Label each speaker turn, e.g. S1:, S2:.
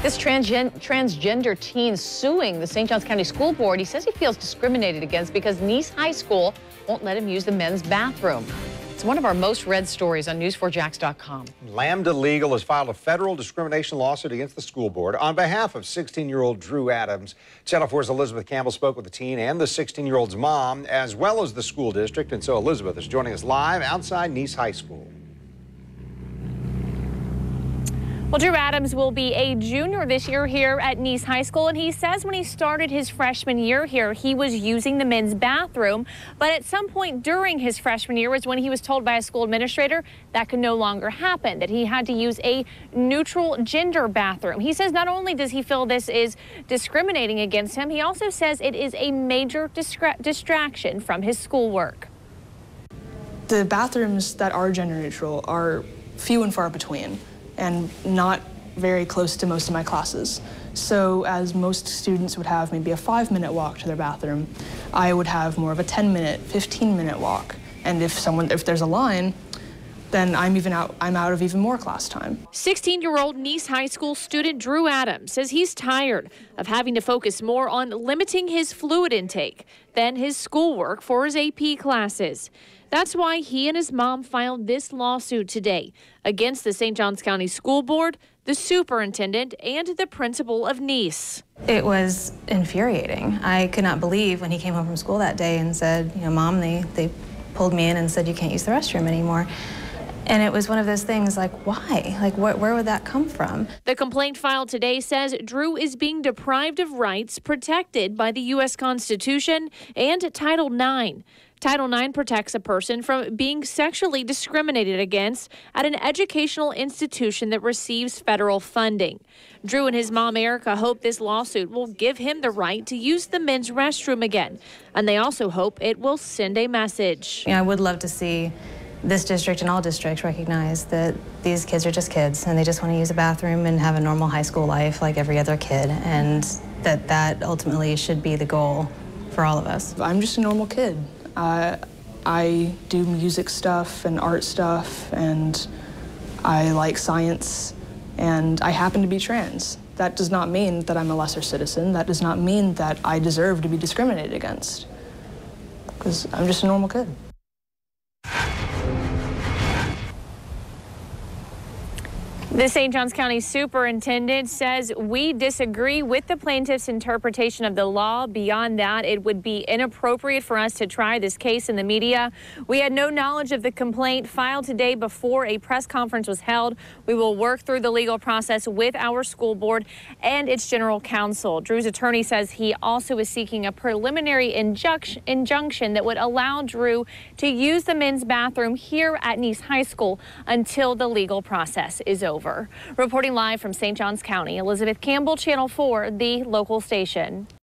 S1: This transgender teen suing the St. Johns County School Board. He says he feels discriminated against because Nease High School won't let him use the men's bathroom. It's one of our most read stories on news4jax.com.
S2: Lambda Legal has filed a federal discrimination lawsuit against the school board on behalf of 16-year-old Drew Adams. Channel 4's Elizabeth Campbell spoke with the teen and the 16-year-old's mom, as well as the school district. And so Elizabeth is joining us live outside Nease High School.
S3: Well, Drew Adams will be a junior this year here at Nease High School, and he says when he started his freshman year here, he was using the men's bathroom. But at some point during his freshman year was when he was told by a school administrator that could no longer happen, that he had to use a neutral gender bathroom. He says not only does he feel this is discriminating against him, he also says it is a major distraction from his schoolwork.
S4: The bathrooms that are gender neutral are few and far between, and not very close to most of my classes. So as most students would have maybe a 5-minute walk to their bathroom, I would have more of a 10-minute, 15-minute walk. And if there's a line, then I'm out of even more class time.
S3: 16-year-old Nease High School student Drew Adams says he's tired of having to focus more on limiting his fluid intake than his schoolwork for his AP classes. That's why he and his mom filed this lawsuit today against the St. Johns County School Board, the superintendent, and the principal of Nease.
S5: It was infuriating. I could not believe when he came home from school that day and said, you know, Mom, they pulled me in and said you can't use the restroom anymore. And it was one of those things like, why? Like, where would that come from?
S3: The complaint filed today says Drew is being deprived of rights protected by the U.S. Constitution and Title IX. Title IX protects a person from being sexually discriminated against at an educational institution that receives federal funding. Drew and his mom, Erica, hope this lawsuit will give him the right to use the men's restroom again. And they also hope it will send a message.
S5: You know, I would love to see this district and all districts recognize that these kids are just kids and they just want to use a bathroom and have a normal high school life like every other kid, and that ultimately should be the goal for all of us.
S4: I'm just a normal kid. I do music stuff and art stuff, and I like science, and I happen to be trans. That does not mean that I'm a lesser citizen. That does not mean that I deserve to be discriminated against, because I'm just a normal kid.
S3: The St. Johns County Superintendent says we disagree with the plaintiff's interpretation of the law. Beyond that, it would be inappropriate for us to try this case in the media. We had no knowledge of the complaint filed today before a press conference was held. We will work through the legal process with our school board and its general counsel. Drew's attorney says he also is seeking a preliminary injunction that would allow Drew to use the men's bathroom here at Nease High School until the legal process is over. Reporting live from St. Johns County, Elizabeth Campbell, Channel 4, the local station.